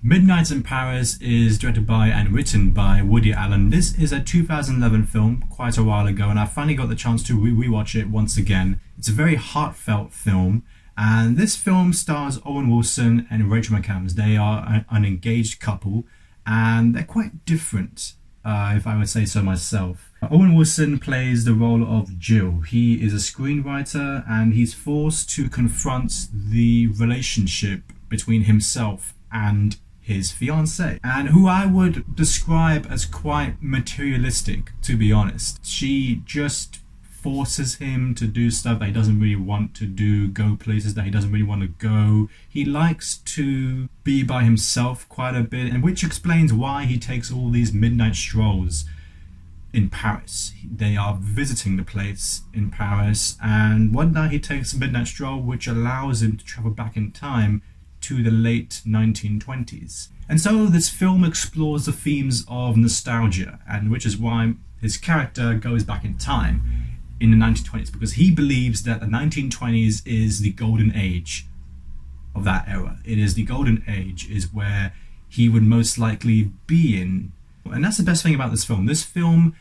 Midnight in Paris is directed by and written by Woody Allen. This is a 2011 film, quite a while ago, and I finally got the chance to rewatch it once again. It's a very heartfelt film, and this film stars Owen Wilson and Rachel McAdams. They are an engaged couple, and they're quite different, if I would say so myself. Owen Wilson plays the role of Jill. He is a screenwriter, and he's forced to confront the relationship between himself and his fiancée, and who I would describe as quite materialistic, to be honest. She just forces him to do stuff that he doesn't really want to do, go places that he doesn't really want to go. He likes to be by himself quite a bit, and which explains why he takes all these midnight strolls in Paris. They are visiting the place in Paris, and one night he takes a midnight stroll which allows him to travel back in time to the late 1920s. And so this film explores the themes of nostalgia, and which is why his character goes back in time in the 1920s, because he believes that the 1920s is the golden age of that era. It is the golden age, is where he would most likely be in. And that's the best thing about this film. This film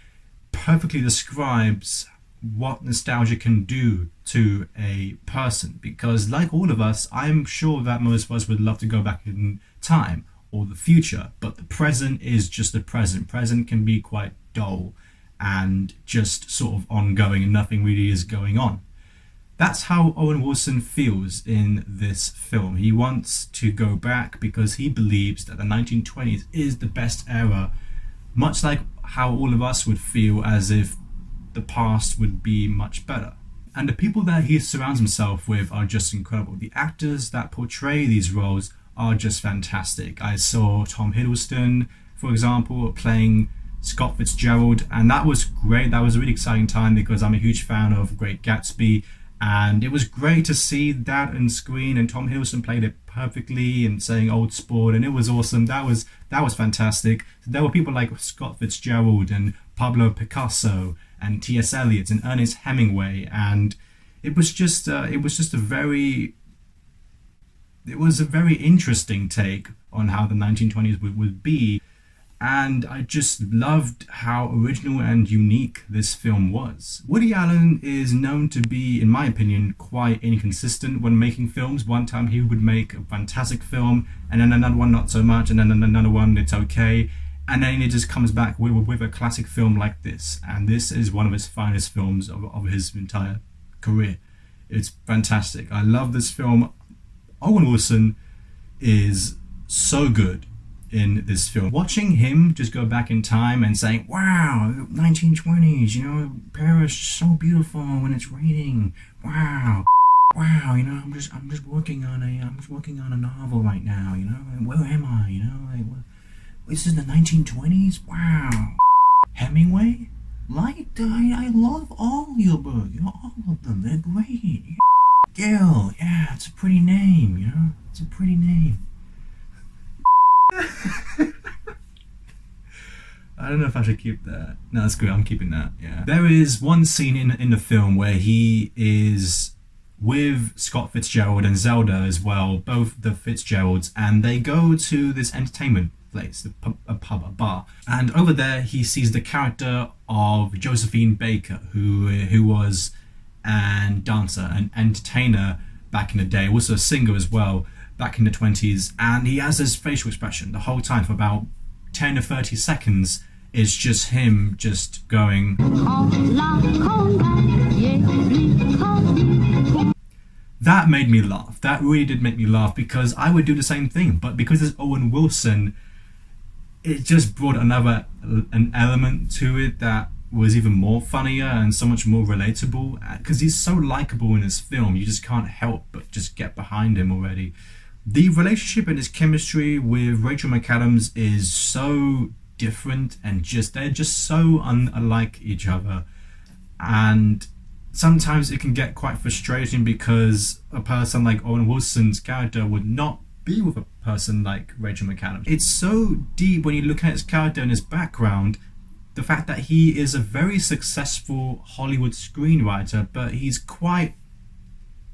perfectly describes what nostalgia can do to a person, because like all of us, I'm sure that most of us would love to go back in time or the future, but the present is just the present. Present can be quite dull and just sort of ongoing, and nothing really is going on. That's how Owen Wilson feels in this film. He wants to go back because he believes that the 1920s is the best era, much like how all of us would feel as if the past would be much better. And the people that he surrounds himself with are just incredible. The actors that portray these roles are just fantastic. I saw Tom Hiddleston, for example, playing Scott Fitzgerald, and that was great. That was a really exciting time because I'm a huge fan of Great Gatsby, and it was great to see that on screen, and Tom Hiddleston played it perfectly and saying old sport, and it was awesome. That was fantastic. There were people like Scott Fitzgerald and Pablo Picasso and T.S. Eliot and Ernest Hemingway, and it was a very interesting take on how the 1920s would be, and I just loved how original and unique this film was. Woody Allen is known to be, in my opinion, quite inconsistent when making films. One time he would make a fantastic film, and then another one not so much, and then another one it's okay, and then it just comes back with a classic film like this. And this is one of his finest films of his entire career. It's fantastic. I love this film. Owen Wilson is so good in this film. Watching him just go back in time and saying, wow, 1920s, you know, Paris is so beautiful when it's raining. Wow, you know, I'm just working on a novel right now, you know. Where am I, you know? Like, this is the 1920s. Wow. Hemingway, I love all your books, you know, all of them. They're great. Gil, yeah, it's a pretty name, you know. It's a pretty name. I don't know if I should keep that. No, that's good. I'm keeping that. Yeah. There is one scene in the film where he is with Scott Fitzgerald and Zelda as well, both the Fitzgeralds, and they go to this entertainment place, a pub, a bar, and over there he sees the character of Josephine Baker, who was an dancer, an entertainer back in the day, also a singer as well back in the 20s, and he has this facial expression the whole time for about 10 or 30 seconds. It's just him just going. That made me laugh. That really did make me laugh, because I would do the same thing, but because it's Owen Wilson, it just brought an element to it that was even more funnier and so much more relatable, because he's so likable in this film. You just can't help but just get behind him already. The relationship and his chemistry with Rachel McAdams is so different, and they're just so unlike each other, and sometimes it can get quite frustrating because a person like Owen Wilson's character would not be with a person like Rachel McAdams. It's so deep when you look at his character and his background, the fact that he is a very successful Hollywood screenwriter, but he's quite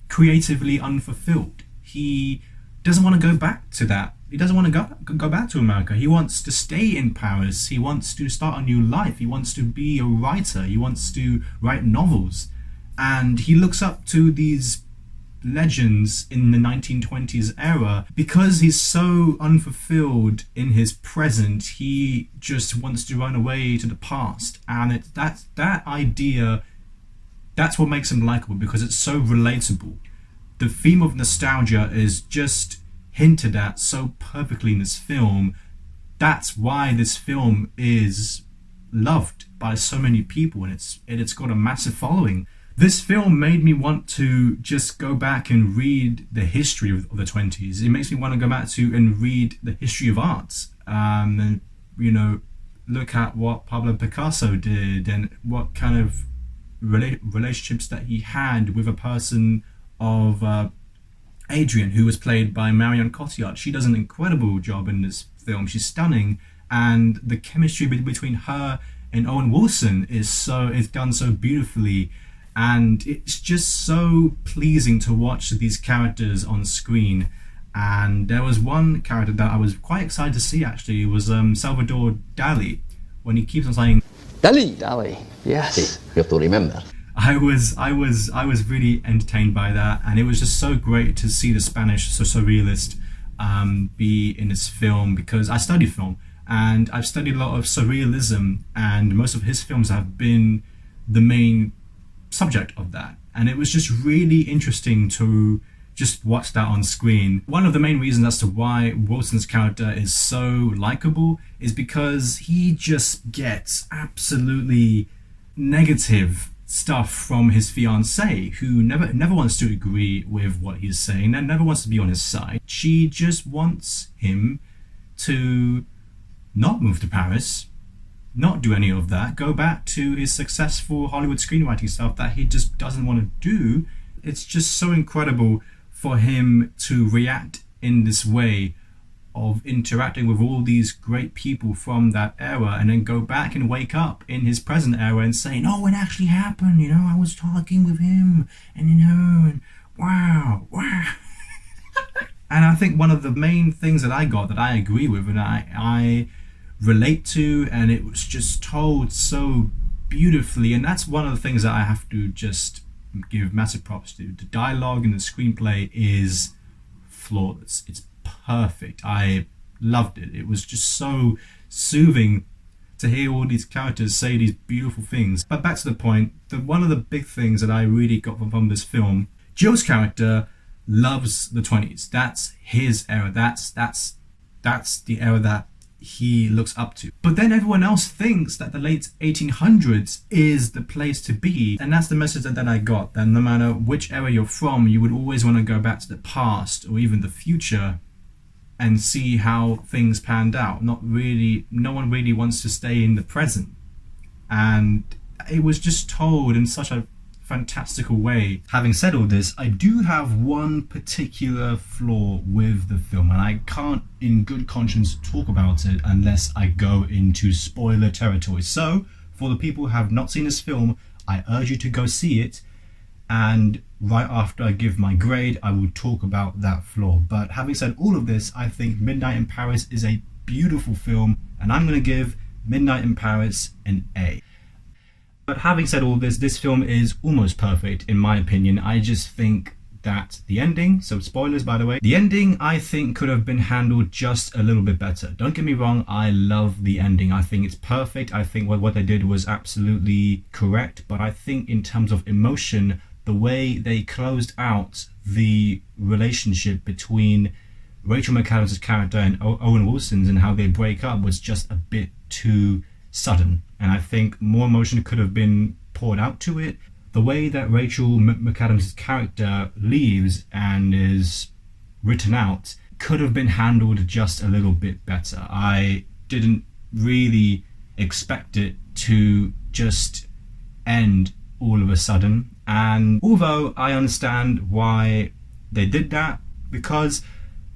creatively unfulfilled. He doesn't want to go back to that He doesn't want to go back to America. He wants to stay in Paris. He wants to start a new life. He wants to be a writer. He wants to write novels. And he looks up to these legends in the 1920s era. Because he's so unfulfilled in his present, he just wants to run away to the past. And that idea, that's what makes him likable, because it's so relatable. The theme of nostalgia is just hinted at so perfectly in this film. That's why this film is loved by so many people, and it's got a massive following. This film made me want to just go back and read the history of the 20s. It makes me want to go back to and read the history of art, and look at what Pablo Picasso did and what kind of relationships that he had with a person of Adrian, who was played by Marion Cotillard. She does an incredible job in this film. She's stunning, and the chemistry between her and Owen Wilson is done so beautifully, and it's just so pleasing to watch these characters on screen. And there was one character that I was quite excited to see, actually. It was Salvador Dali, when he keeps on saying Dali, yes. Sí, you have to remember. I was really entertained by that, and it was just so great to see the Spanish surrealist be in this film, because I studied film and I've studied a lot of surrealism, and most of his films have been the main subject of that, and it was just really interesting to just watch that on screen. One of the main reasons as to why Wilson's character is so likable is because he just gets absolutely negative stuff from his fiancée, who never wants to agree with what he's saying and never wants to be on his side. She just wants him to not move to Paris, not do any of that, go back to his successful Hollywood screenwriting stuff that he just doesn't want to do. It's just so incredible for him to react in this way of interacting with all these great people from that era, and then go back and wake up in his present era and say, no, it actually happened, I was talking with him and wow. And I think one of the main things that I got that I agree with and I relate to, and it was just told so beautifully, and that's one of the things that I have to just give massive props to. The dialogue in the screenplay is flawless. It's perfect. I loved it. It was just so soothing to hear all these characters say these beautiful things. But back to the point, one of the big things that I really got from this film, Joe's character loves the 20s. That's his era. That's the era that he looks up to. But then everyone else thinks that the late 1800s is the place to be, and that's the message that I got, that no matter which era you're from, you would always want to go back to the past or even the future and see how things panned out. No one really wants to stay in the present. And it was just told in such a fantastical way. Having said all this, I do have one particular flaw with the film, and I can't in good conscience talk about it unless I go into spoiler territory. So for the people who have not seen this film, I urge you to go see it, and right after I give my grade, I will talk about that flaw. But having said all of this, I think Midnight in Paris is a beautiful film, and I'm going to give Midnight in Paris an A. But having said all this film is almost perfect in my opinion. I just think that the ending, so spoilers by the way, the ending I think could have been handled just a little bit better. Don't get me wrong, I love the ending. I think it's perfect. I think what they did was absolutely correct. But I think in terms of emotion, the way they closed out the relationship between Rachel McAdams' character and Owen Wilson's and how they break up was just a bit too sudden, and I think more emotion could have been poured out to it. The way that Rachel McAdams' character leaves and is written out could have been handled just a little bit better. I didn't really expect it to just end all of a sudden, and although I understand why they did that, because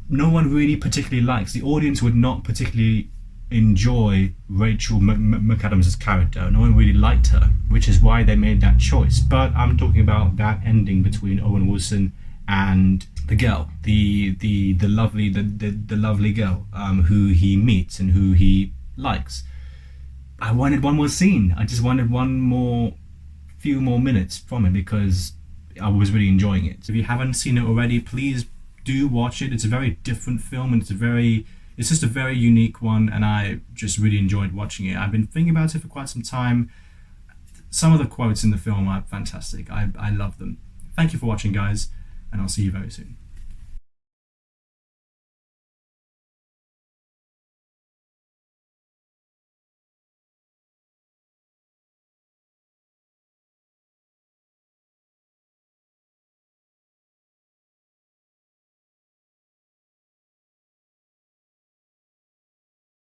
no one really particularly likes, the audience would not particularly enjoy Rachel McAdams' character. No one really liked her, which is why they made that choice. But I'm talking about that ending between Owen Wilson and the girl, the lovely girl, who he meets and who he likes. I wanted one more scene. I just wanted few more minutes from it because I was really enjoying it. If you haven't seen it already, please do watch it. It's a very different film, and it's just a very unique one, and I just really enjoyed watching it. I've been thinking about it for quite some time. Some of the quotes in the film are fantastic. I love them. Thank you for watching, guys, and I'll see you very soon.